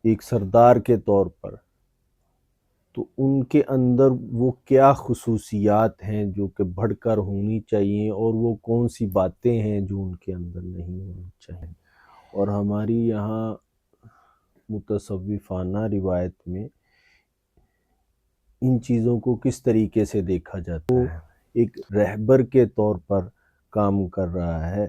ایک سردار کے طور پر، تو ان کے اندر وہ کیا خصوصیات ہیں جو کہ بڑھ کر ہونی چاہیے، اور وہ کون سی باتیں ہیں جو ان کے اندر نہیں ہونی چاہیے۔ اور ہماری یہاں متصوفانہ روایت میں ان چیزوں کو کس طریقے سے دیکھا جاتا ہے؟ وہ ایک رہبر کے طور پر کام کر رہا ہے،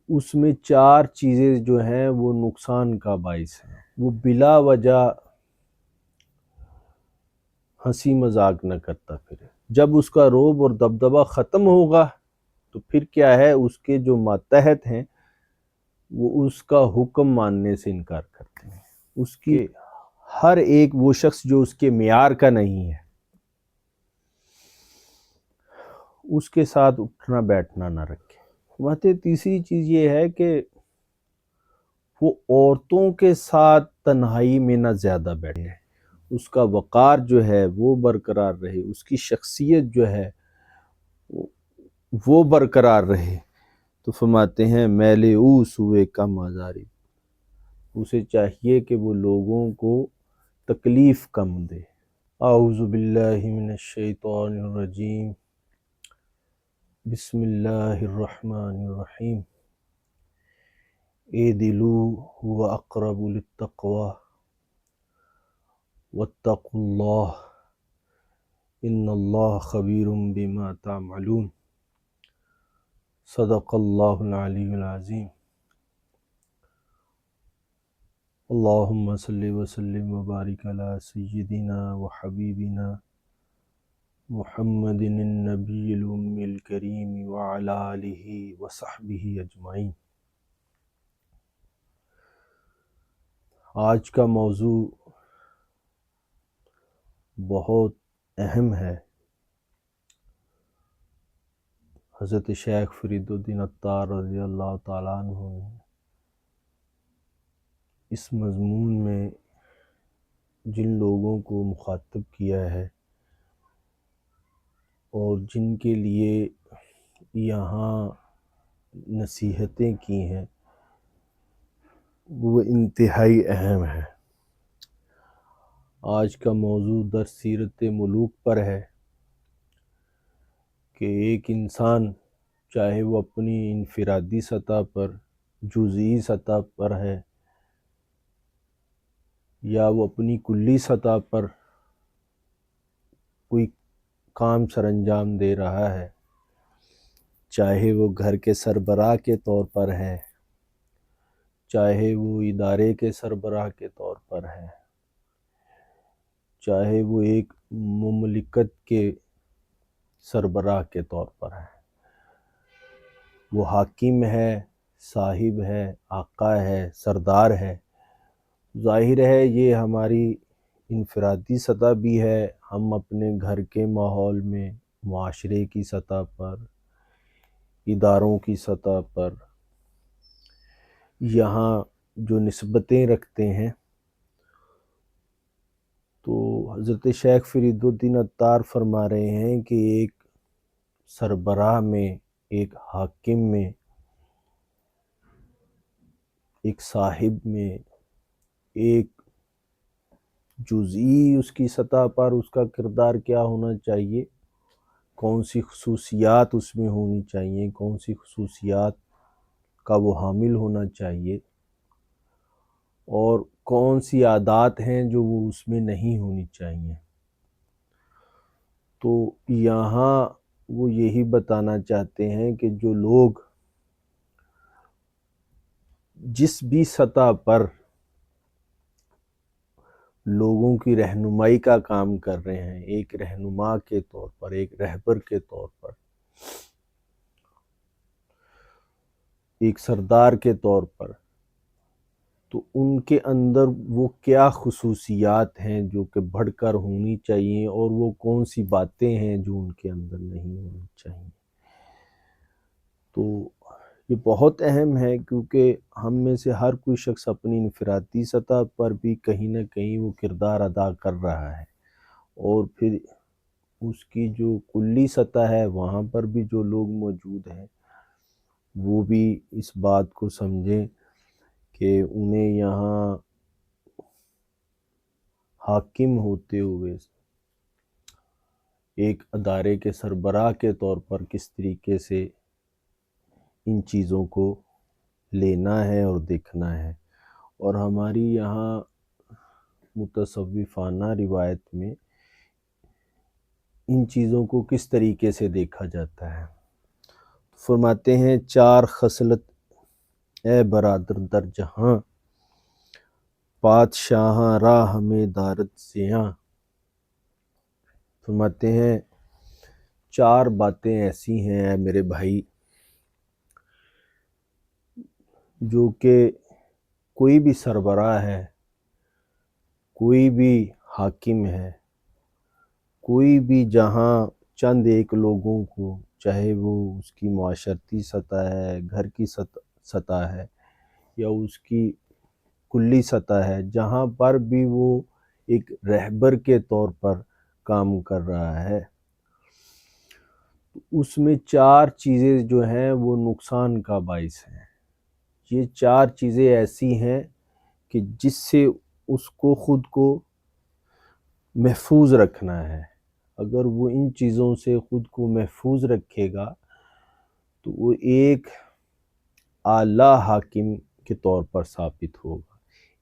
اس میں 4 چیزیں جو ہیں وہ نقصان کا باعث ہیں۔ وہ بلا وجہ ہنسی مذاق نہ کرتا پھرے۔ جب اس کا رعب اور دبدبہ ختم ہوگا تو پھر کیا ہے، اس کے جو ماتحت ہیں وہ اس کا حکم ماننے سے انکار کرتے ہیں۔ اس کی ہر ایک وہ شخص جو اس کے معیار کا نہیں ہے، اس کے ساتھ اٹھنا بیٹھنا نہ رکھے۔ بات تیسری چیز یہ ہے کہ وہ عورتوں کے ساتھ تنہائی میں نہ زیادہ بیٹھے، اس کا وقار جو ہے وہ برقرار رہے، اس کی شخصیت جو ہے وہ برقرار رہے۔ تو فرماتے ہیں میل او سوئے کم آزاری، اسے چاہیے کہ وہ لوگوں کو تکلیف کم دے۔ اعوذ باللہ من الشیطان الرجیم، بسم اللہ الرحمن الرحیم۔ اعدلوا هو اقرب للتقوی واتقوا اللہ ان اللہ خبیر بما تعملون۔ صدق اللہ العلی العظیم۔ اللہم صلی وسلم وبارک علی سیدنا وحبیبنا محمد النبی الامی الکریم وعلی آلہ وصحبہ اجمعین۔ آج کا موضوع بہت اہم ہے۔ حضرت شیخ فرید الدین عطار رضی اللہ تعالیٰ عنہ نے اس مضمون میں جن لوگوں کو مخاطب کیا ہے اور جن کے لیے یہاں نصیحتیں کی ہیں، وہ انتہائی اہم ہے۔ آج کا موضوع در سیرت ملوک پر ہے کہ ایک انسان چاہے وہ اپنی انفرادی سطح پر، جزئی سطح پر ہے، یا وہ اپنی کلی سطح پر کوئی کام سر انجام دے رہا ہے، چاہے وہ گھر کے سربراہ کے طور پر ہے، چاہے وہ ادارے کے سربراہ کے طور پر ہے، چاہے وہ ایک مملکت کے سربراہ کے طور پر ہے، وہ حاکم ہے، صاحب ہے، آقا ہے، سردار ہے۔ ظاہر ہے یہ ہماری انفرادی سطح بھی ہے، ہم اپنے گھر کے ماحول میں، معاشرے کی سطح پر، اداروں کی سطح پر یہاں جو نسبتیں رکھتے ہیں، تو حضرت شیخ فرید الدین عطار فرما رہے ہیں کہ ایک سربراہ میں، ایک حاکم میں، ایک صاحب میں، ایک جزئی اس کی سطح پر اس کا کردار کیا ہونا چاہیے، کون سی خصوصیات اس میں ہونی چاہیے، کون سی خصوصیات کا وہ حامل ہونا چاہیے، اور کون سی عادات ہیں جو وہ اس میں نہیں ہونی چاہیے۔ تو یہاں وہ یہی بتانا چاہتے ہیں کہ جو لوگ جس بھی سطح پر لوگوں کی رہنمائی کا کام کر رہے ہیں، ایک رہنما کے طور پر، ایک رہبر کے طور پر، ایک سردار کے طور پر، تو ان کے اندر وہ کیا خصوصیات ہیں جو کہ بڑھ کر ہونی چاہیے، اور وہ کون سی باتیں ہیں جو ان کے اندر نہیں ہونی چاہیے۔ تو یہ بہت اہم ہے، کیونکہ ہم میں سے ہر کوئی شخص اپنی انفرادی سطح پر بھی کہیں نہ کہیں وہ کردار ادا کر رہا ہے، اور پھر اس کی جو کلی سطح ہے وہاں پر بھی جو لوگ موجود ہیں وہ بھی اس بات کو سمجھیں کہ انہیں یہاں حاکم ہوتے ہوئے ایک ادارے کے سربراہ کے طور پر کس طریقے سے ان چیزوں کو لینا ہے اور دیکھنا ہے، اور ہماری یہاں متصوفانہ روایت میں ان چیزوں کو کس طریقے سے دیکھا جاتا ہے۔ فرماتے ہیں 4 خصلت اے برادر در جہاں، بادشاہاں راہ ہمیں دارت زیاں۔ فرماتے ہیں 4 باتیں ایسی ہیں اے میرے بھائی جو کہ کوئی بھی سربراہ ہے، کوئی بھی حاکم ہے، کوئی بھی جہاں چند ایک لوگوں کو، چاہے وہ اس کی معاشرتی سطح ہے، گھر کی سطح ہے، یا اس کی کلی سطح ہے، جہاں پر بھی وہ ایک رہبر کے طور پر کام کر رہا ہے، اس میں 4 چیزیں جو ہیں وہ نقصان کا باعث ہیں۔ یہ 4 چیزیں ایسی ہیں کہ جس سے اس کو خود کو محفوظ رکھنا ہے۔ اگر وہ ان چیزوں سے خود کو محفوظ رکھے گا تو وہ ایک اعلیٰ حاکم کے طور پر ثابت ہوگا،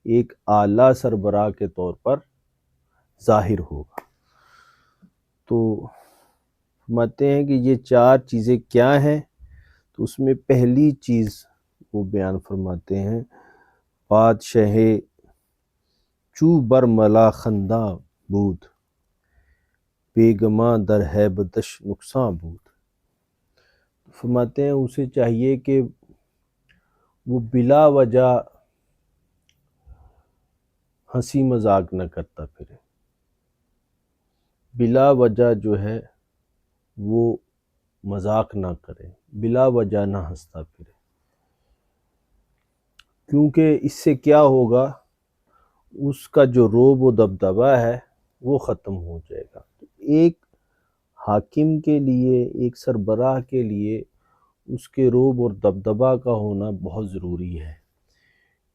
ایک اعلیٰ سربراہ کے طور پر ظاہر ہوگا۔ تو فرماتے ہیں کہ یہ 4 چیزیں کیا ہیں، تو اس میں پہلی چیز وہ بیان فرماتے ہیں، بادشاہ چو برملا خنداں بود، بیگماں در ہیبتش نقصاں بود۔ فرماتے ہیں اسے چاہیے کہ وہ بلا وجہ ہنسی مذاق نہ کرتا پھرے، بلا وجہ جو ہے وہ مذاق نہ کرے، بلا وجہ نہ ہنستا پھرے، کیونکہ اس سے کیا ہوگا، اس کا جو رعب و دبدبہ ہے وہ ختم ہو جائے گا۔ ایک حاکم کے لیے، ایک سربراہ کے لیے اس کے رعب اور دبدبہ کا ہونا بہت ضروری ہے،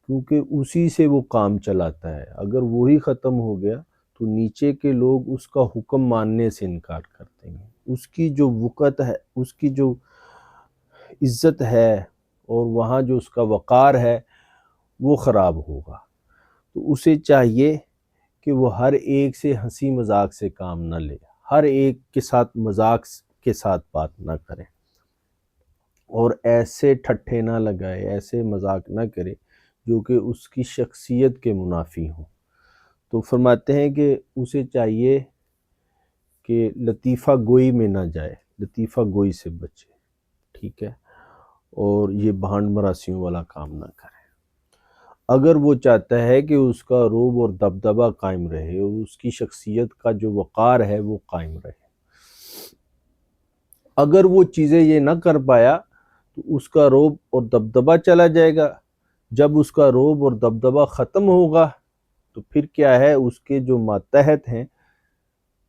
کیونکہ اسی سے وہ کام چلاتا ہے۔ اگر وہی ختم ہو گیا تو نیچے کے لوگ اس کا حکم ماننے سے انکار کر دیں گے، اس کی جو وقت ہے، اس کی جو عزت ہے اور وہاں جو اس کا وقار ہے وہ خراب ہوگا۔ تو اسے چاہیے کہ وہ ہر ایک سے ہنسی مذاق سے کام نہ لے، ہر ایک کے ساتھ مذاق کے ساتھ بات نہ کرے، اور ایسے ٹھٹھے نہ لگائے، ایسے مذاق نہ کرے جو کہ اس کی شخصیت کے منافی ہوں۔ تو فرماتے ہیں کہ اسے چاہیے کہ لطیفہ گوئی میں نہ جائے، لطیفہ گوئی سے بچے، ٹھیک ہے، اور یہ بھانڈ مراسیوں والا کام نہ کرے۔ اگر وہ چاہتا ہے کہ اس کا رعب اور دبدبہ قائم رہے اور اس کی شخصیت کا جو وقار ہے وہ قائم رہے، اگر وہ چیزیں یہ نہ کر پایا تو اس کا رعب اور دبدبہ چلا جائے گا۔ جب اس کا رعب اور دبدبہ ختم ہوگا تو پھر کیا ہے، اس کے جو ماتحت ہیں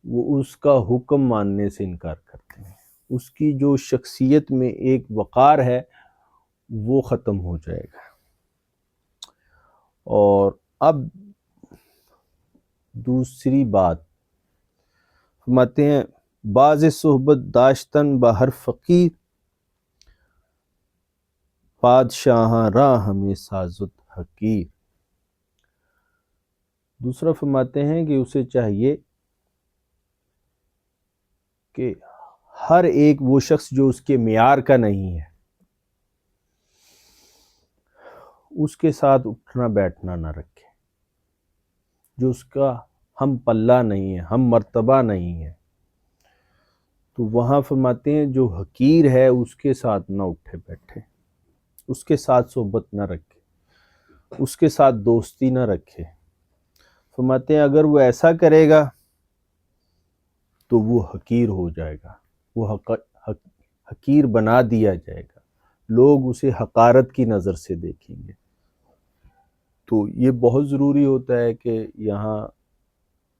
وہ اس کا حکم ماننے سے انکار کرتے ہیں، اس کی جو شخصیت میں ایک وقار ہے وہ ختم ہو جائے گا۔ اور اب دوسری بات فرماتے ہیں، باز صحبت داشتن بہر فقیر، بادشاہاں راہ ہمیں سازت حقیر۔ دوسرا فرماتے ہیں کہ اسے چاہیے کہ ہر ایک وہ شخص جو اس کے معیار کا نہیں ہے اس کے ساتھ اٹھنا بیٹھنا نہ رکھے، جو اس کا ہم پلہ نہیں ہے، ہم مرتبہ نہیں ہے، تو وہاں فرماتے ہیں جو حقیر ہے اس کے ساتھ نہ اٹھے بیٹھے، اس کے ساتھ صحبت نہ رکھے، اس کے ساتھ دوستی نہ رکھے۔ فرماتے ہیں اگر وہ ایسا کرے گا تو وہ حقیر ہو جائے گا، وہ حقیر بنا دیا جائے گا، لوگ اسے حقارت کی نظر سے دیکھیں گے۔ تو یہ بہت ضروری ہوتا ہے کہ یہاں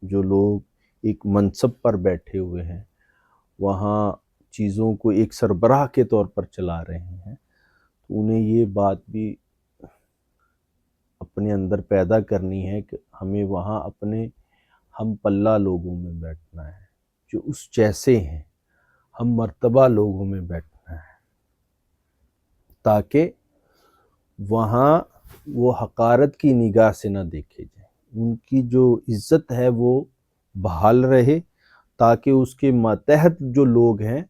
جو لوگ ایک منصب پر بیٹھے ہوئے ہیں، وہاں چیزوں کو ایک سربراہ کے طور پر چلا رہے ہیں، تو انہیں یہ بات بھی اپنے اندر پیدا کرنی ہے کہ ہمیں وہاں اپنے ہم پلہ لوگوں میں بیٹھنا ہے، جو اس جیسے ہیں، ہم مرتبہ لوگوں میں بیٹھنا ہے، تاکہ وہاں وہ حقارت کی نگاہ سے نہ دیکھے جائیں، ان کی جو عزت ہے وہ بحال رہے، تاکہ اس کے ماتحت جو لوگ ہیں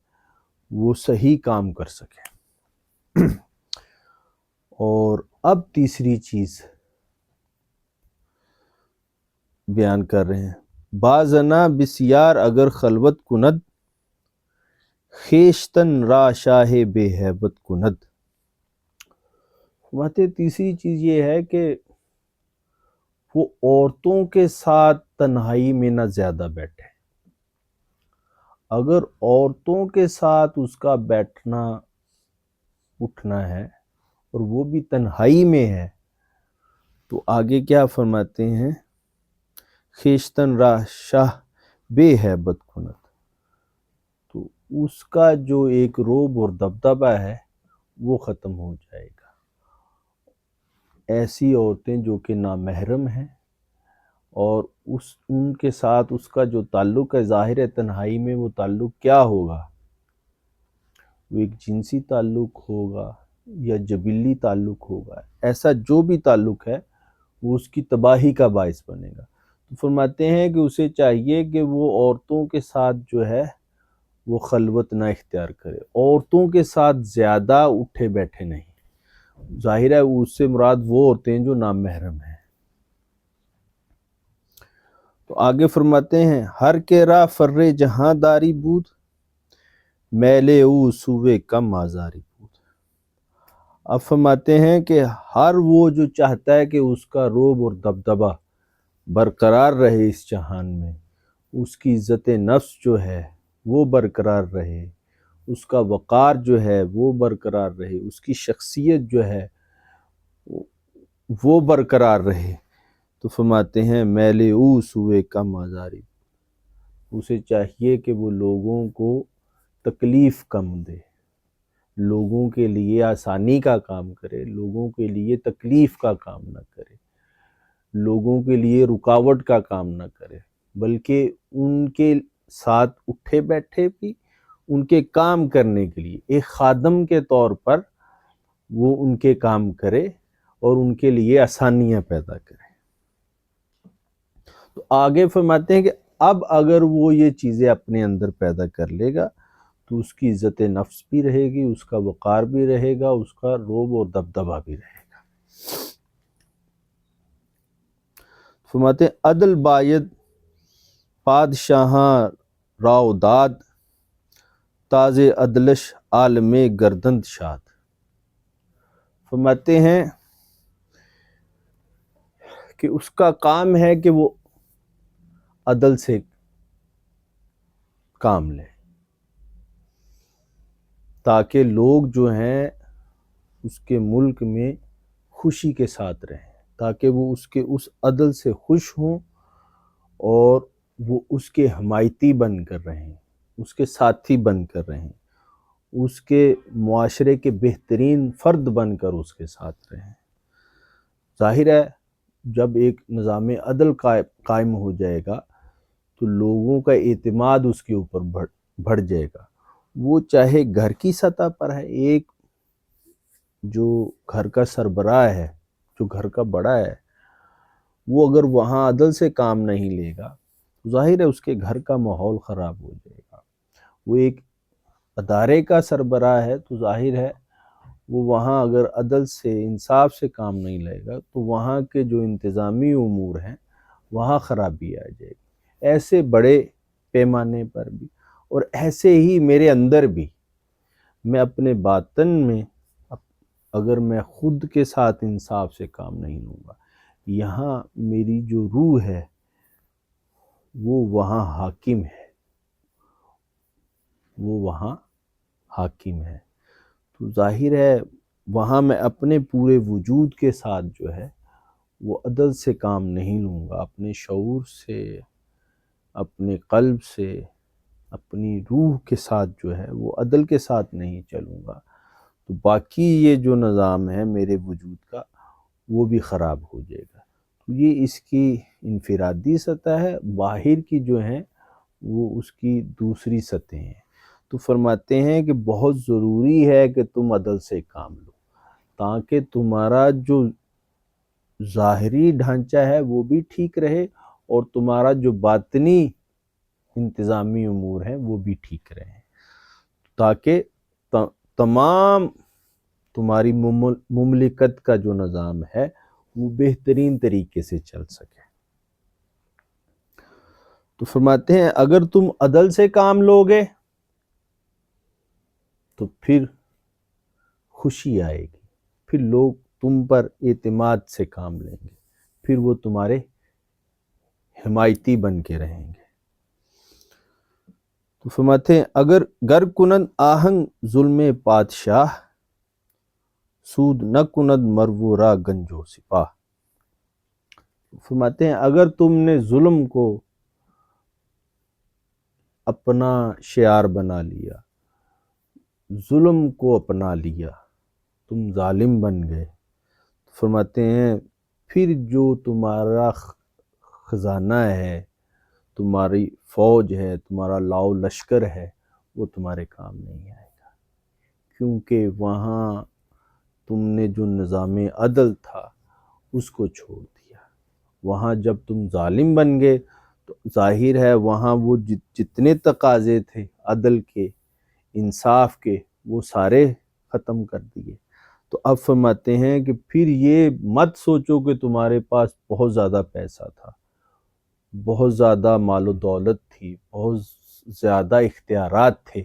وہ صحیح کام کر سکیں۔ اور اب تیسری چیز بیان کر رہے ہیں، بازنا بسیار اگر خلوت کند، خیشتن را شاہ بے ہیبت کند۔ تیسری چیز یہ ہے کہ وہ عورتوں کے ساتھ تنہائی میں نہ زیادہ بیٹھے۔ اگر عورتوں کے ساتھ اس کا بیٹھنا اٹھنا ہے اور وہ بھی تنہائی میں ہے، تو آگے کیا فرماتے ہیں، خیشتن راہ شاہ بے ہیبت کند، تو اس کا جو ایک روب اور دبدبہ ہے وہ ختم ہو جائے گا۔ ایسی عورتیں جو کہ نامحرم ہیں اور ان کے ساتھ اس کا جو تعلق ہے، ظاہر ہے تنہائی میں وہ تعلق کیا ہوگا، وہ ایک جنسی تعلق ہوگا یا جبلی تعلق ہوگا، ایسا جو بھی تعلق ہے وہ اس کی تباہی کا باعث بنے گا۔ تو فرماتے ہیں کہ اسے چاہیے کہ وہ عورتوں کے ساتھ جو ہے وہ خلوت نہ اختیار کرے، عورتوں کے ساتھ زیادہ اٹھے بیٹھے نہیں۔ ظاہر ہے اس سے مراد وہ عورتیں جو نامحرم ہیں۔ تو آگے فرماتے ہیں، ہر کے راہ فر جہاں داری بود، میلے او سوے کم آزاری بود۔ اب فرماتے ہیں کہ ہر وہ جو چاہتا ہے کہ اس کا روب اور دبدبہ برقرار رہے اس جہان میں، اس کی عزت نفس جو ہے وہ برقرار رہے، اس کا وقار جو ہے وہ برقرار رہے، اس کی شخصیت جو ہے وہ برقرار رہے، تو فرماتے ہیں میلے او سوے کم آزاری، اسے چاہیے کہ وہ لوگوں کو تکلیف کم دے، لوگوں کے لیے آسانی کا کام کرے، لوگوں کے لیے تکلیف کا کام نہ کرے، لوگوں کے لیے رکاوٹ کا کام نہ کرے، بلکہ ان کے ساتھ اٹھے بیٹھے بھی ان کے کام کرنے کے لیے ایک خادم کے طور پر وہ ان کے کام کرے اور ان کے لیے آسانیاں پیدا کرے۔ تو آگے فرماتے ہیں کہ اب اگر وہ یہ چیزیں اپنے اندر پیدا کر لے گا تو اس کی عزت نفس بھی رہے گی، اس کا وقار بھی رہے گا، اس کا روب اور دبدبہ بھی رہے گا۔ فرماتے ہیں عدل باید پادشاہاں راو داد، تاز عدلش عالم گردند شاد۔ فرماتے ہیں کہ اس کا کام ہے کہ وہ عدل سے کام لے، تاکہ لوگ جو ہیں اس کے ملک میں خوشی کے ساتھ رہیں، تاکہ وہ اس کے اس عدل سے خوش ہوں اور وہ اس کے حمایتی بن کر رہیں، اس کے ساتھی بن کر رہیں، اس کے معاشرے کے بہترین فرد بن کر اس کے ساتھ رہیں۔ ظاہر ہے جب ایک نظام عدل قائم ہو جائے گا تو لوگوں کا اعتماد اس کے اوپر بڑھ جائے گا، وہ چاہے گھر کی سطح پر ہے، ایک جو گھر کا سربراہ ہے، جو گھر کا بڑا ہے، وہ اگر وہاں عدل سے کام نہیں لے گا تو ظاہر ہے اس کے گھر کا ماحول خراب ہو جائے گا۔ وہ ایک ادارے کا سربراہ ہے تو ظاہر ہے وہ وہاں اگر عدل سے انصاف سے کام نہیں لے گا تو وہاں کے جو انتظامی امور ہیں وہاں خرابی آ جائے گی۔ ایسے بڑے پیمانے پر بھی اور ایسے ہی میرے اندر بھی، میں اپنے باطن میں اگر میں خود کے ساتھ انصاف سے کام نہیں لوں گا، یہاں میری جو روح ہے وہ وہاں حاکم ہے، وہ وہاں حاکم ہے، تو ظاہر ہے وہاں میں اپنے پورے وجود کے ساتھ جو ہے وہ عدل سے کام نہیں لوں گا، اپنے شعور سے، اپنے قلب سے، اپنی روح کے ساتھ جو ہے وہ عدل کے ساتھ نہیں چلوں گا، تو باقی یہ جو نظام ہے میرے وجود کا وہ بھی خراب ہو جائے گا۔ تو یہ اس کی انفرادی سطح ہے، باہر کی جو ہیں وہ اس کی دوسری سطح ہیں۔ تو فرماتے ہیں کہ بہت ضروری ہے کہ تم عدل سے کام لو، تاکہ تمہارا جو ظاہری ڈھانچہ ہے وہ بھی ٹھیک رہے، اور تمہارا جو باطنی انتظامی امور ہیں وہ بھی ٹھیک رہیں، تاکہ تمام تمہاری مملکت کا جو نظام ہے وہ بہترین طریقے سے چل سکے۔ تو فرماتے ہیں اگر تم عدل سے کام لوگے تو پھر خوشی آئے گی، پھر لوگ تم پر اعتماد سے کام لیں گے، پھر وہ تمہارے حمایتی بن کے رہیں گے۔ تو فرماتے ہیں اگر گر کنند آہنگ ظلم پادشاہ، سود نہ کند مرو را گنجو سپاہ۔ فرماتے ہیں اگر تم نے ظلم کو اپنا شعار بنا لیا، ظلم کو اپنا لیا، تم ظالم بن گئے، فرماتے ہیں پھر جو تمہارا خزانہ ہے، تمہاری فوج ہے، تمہارا لاؤ لشکر ہے، وہ تمہارے کام نہیں آئے گا، کیونکہ وہاں تم نے جو نظام عدل تھا اس کو چھوڑ دیا۔ وہاں جب تم ظالم بن گئے تو ظاہر ہے وہاں وہ جتنے تقاضے تھے عدل کے، انصاف کے، وہ سارے ختم کر دیے۔ تو اب فرماتے ہیں کہ پھر یہ مت سوچو کہ تمہارے پاس بہت زیادہ پیسہ تھا، بہت زیادہ مال و دولت تھی، بہت زیادہ اختیارات تھے،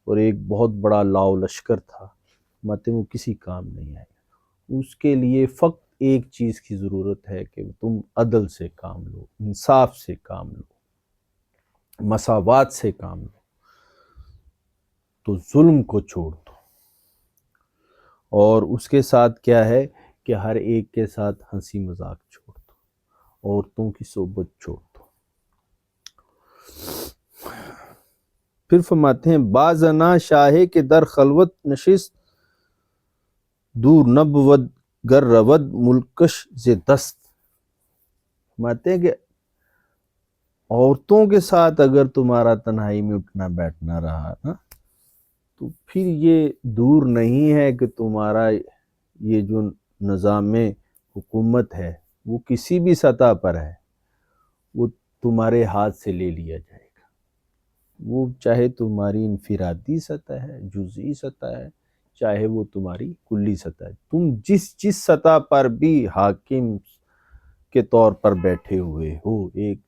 اور ایک بہت بڑا لاؤ لشکر تھا، فرماتے ہیں وہ کسی کام نہیں آئے گا۔ اس کے لیے فقط ایک چیز کی ضرورت ہے کہ تم عدل سے کام لو، انصاف سے کام لو، مساوات سے کام لو، تو ظلم کو چھوڑ دو، اور اس کے ساتھ کیا ہے کہ ہر ایک کے ساتھ ہنسی مذاق چھوڑ دو، عورتوں کی صحبت چھوڑ دو۔ پھر فرماتے ہیں بازنا شاہ کے در خلوت نشست، دور نبود گر رود ملکش ز دست۔ فرماتے ہیں کہ عورتوں کے ساتھ اگر تمہارا تنہائی میں اٹھنا بیٹھنا رہا نا، تو پھر یہ دور نہیں ہے کہ تمہارا یہ جو نظام حکومت ہے وہ کسی بھی سطح پر ہے، وہ تمہارے ہاتھ سے لے لیا جائے گا، وہ چاہے تمہاری انفرادی سطح ہے، جزئی سطح ہے، چاہے وہ تمہاری کلی سطح ہے۔ تم جس سطح پر بھی حاکم کے طور پر بیٹھے ہوئے ہو، ایک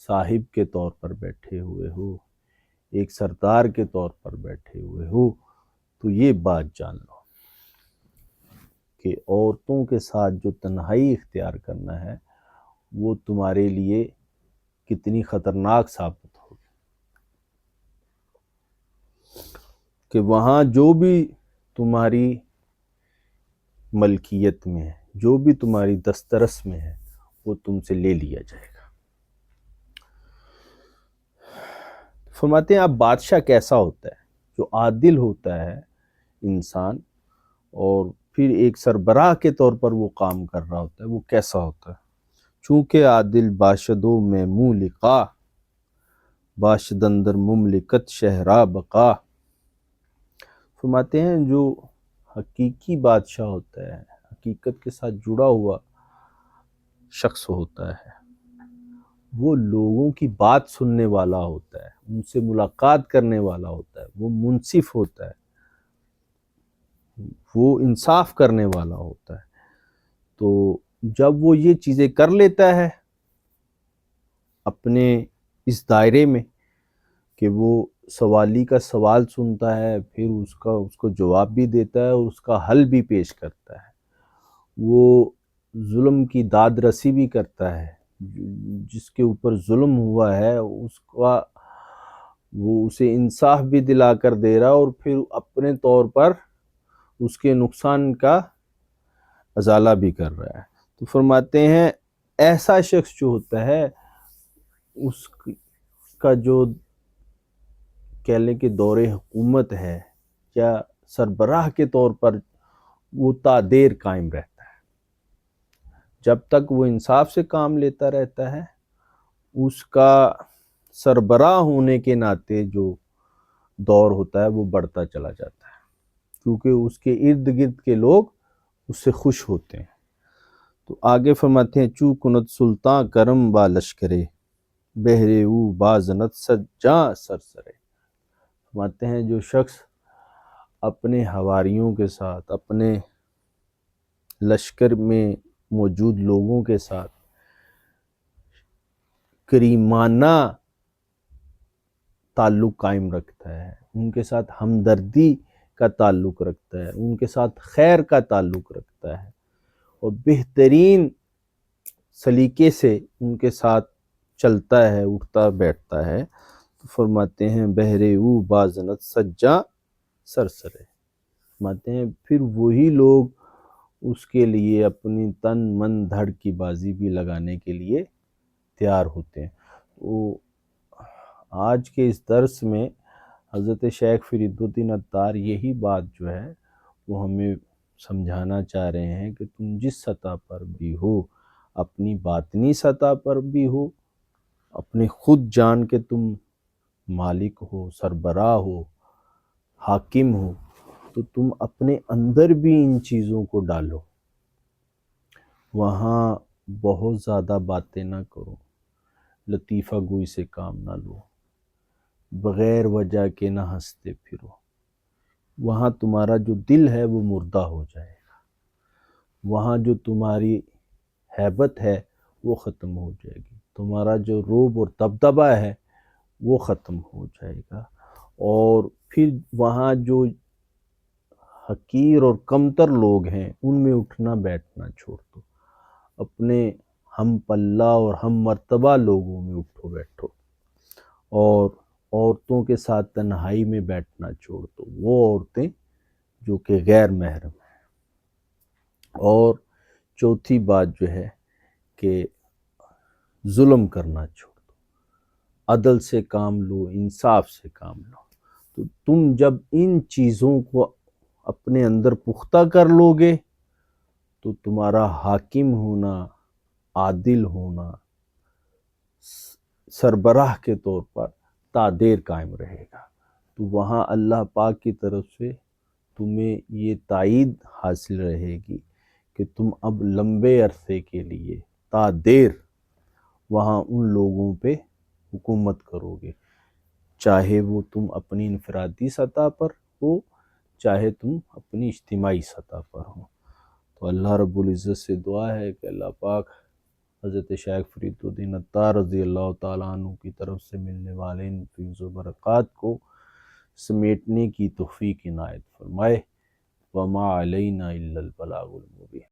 صاحب کے طور پر بیٹھے ہوئے ہو، ایک سردار کے طور پر بیٹھے ہوئے ہو، تو یہ بات جان لو کہ عورتوں کے ساتھ جو تنہائی اختیار کرنا ہے وہ تمہارے لیے کتنی خطرناک ثابت ہوگی، کہ وہاں جو بھی تمہاری ملکیت میں ہے، جو بھی تمہاری دسترس میں ہے، وہ تم سے لے لیا جائے گا۔ فرماتے ہیں اب بادشاہ کیسا ہوتا ہے؟ جو عادل ہوتا ہے انسان، اور پھر ایک سربراہ کے طور پر وہ کام کر رہا ہوتا ہے، وہ کیسا ہوتا ہے؟ چونکہ عادل باشدوں میں منہ لقا، باشد اندر مملکت شہرا بقا۔ فرماتے ہیں جو حقیقی بادشاہ ہوتا ہے، حقیقت کے ساتھ جڑا ہوا شخص ہوتا ہے، وہ لوگوں کی بات سننے والا ہوتا ہے، ان سے ملاقات کرنے والا ہوتا ہے، وہ منصف ہوتا ہے، وہ انصاف کرنے والا ہوتا ہے۔ تو جب وہ یہ چیزیں کر لیتا ہے اپنے اس دائرے میں کہ وہ سوالی کا سوال سنتا ہے، پھر اس کو جواب بھی دیتا ہے اور اس کا حل بھی پیش کرتا ہے، وہ ظلم کی داد رسی بھی کرتا ہے، جس کے اوپر ظلم ہوا ہے اس کا وہ اسے انصاف بھی دلا کر دے رہا، اور پھر اپنے طور پر اس کے نقصان کا ازالہ بھی کر رہا ہے۔ تو فرماتے ہیں ایسا شخص جو ہوتا ہے اس کا جو کہہ لیں کہ دور حکومت ہے یا سربراہ کے طور پر وہ تا دیر قائم رہتا ہے، جب تک وہ انصاف سے کام لیتا رہتا ہے اس کا سربراہ ہونے کے ناطے جو دور ہوتا ہے وہ بڑھتا چلا جاتا ہے، کیونکہ اس کے ارد گرد کے لوگ اس سے خوش ہوتے ہیں۔ تو آگے فرماتے ہیں چو کنت سلطان کرم با لشکرے بہرے او بازنت سجاں سرسرے۔ فرماتے ہیں جو شخص اپنے حواریوں کے ساتھ، اپنے لشکر میں موجود لوگوں کے ساتھ کریمانہ تعلق قائم رکھتا ہے، ان کے ساتھ ہمدردی کا تعلق رکھتا ہے، ان کے ساتھ خیر کا تعلق رکھتا ہے اور بہترین سلیقے سے ان کے ساتھ چلتا ہے، اٹھتا بیٹھتا ہے، تو فرماتے ہیں بہرے او بازنت سجاں سرسرے۔ فرماتے ہیں پھر وہی لوگ اس کے لیے اپنی تن من دھڑ کی بازی بھی لگانے کے لیے تیار ہوتے ہیں۔ وہ آج کے اس درس میں حضرت شیخ فرید الدین عطار یہی بات جو ہے وہ ہمیں سمجھانا چاہ رہے ہیں کہ تم جس سطح پر بھی ہو، اپنی باطنی سطح پر بھی ہو، اپنے خود جان کے تم مالک ہو، سربراہ ہو، حاکم ہو، تو تم اپنے اندر بھی ان چیزوں کو ڈالو۔ وہاں بہت زیادہ باتیں نہ کرو، لطیفہ گوئی سے کام نہ لو، بغیر وجہ کے نہ ہنستے پھرو۔ وہاں تمہارا جو دل ہے وہ مردہ ہو جائے گا، وہاں جو تمہاری ہیبت ہے وہ ختم ہو جائے گی، تمہارا جو روب اور دبدبہ ہے وہ ختم ہو جائے گا، اور پھر وہاں جو حقیر اور کمتر لوگ ہیں ان میں اٹھنا بیٹھنا چھوڑ دو، اپنے ہم پلہ اور ہم مرتبہ لوگوں میں اٹھو بیٹھو، اور عورتوں کے ساتھ تنہائی میں بیٹھنا چھوڑ دو، وہ عورتیں جو کہ غیر محرم ہیں۔ اور چوتھی بات جو ہے کہ ظلم کرنا چھوڑ دو، عدل سے کام لو، انصاف سے کام لو۔ تو تم جب ان چیزوں کو اپنے اندر پختہ کر لو گے تو تمہارا حاکم ہونا، عادل ہونا، سربراہ کے طور پر تا دیر قائم رہے گا۔ تو وہاں اللہ پاک کی طرف سے تمہیں یہ تائید حاصل رہے گی کہ تم اب لمبے عرصے کے لیے تا دیر وہاں ان لوگوں پہ حکومت کرو گے، چاہے وہ تم اپنی انفرادی سطح پر ہو، چاہے تم اپنی اجتماعی سطح پر ہو۔ تو اللہ رب العزت سے دعا ہے کہ اللہ پاک حضرت شیخ فرید الدین عطار رضی اللہ تعالیٰ عنہ کی طرف سے ملنے والے ان فیض و برکات کو سمیٹنے کی توفیق عنایت فرمائے۔ وما علینا الا البلاغ المبین۔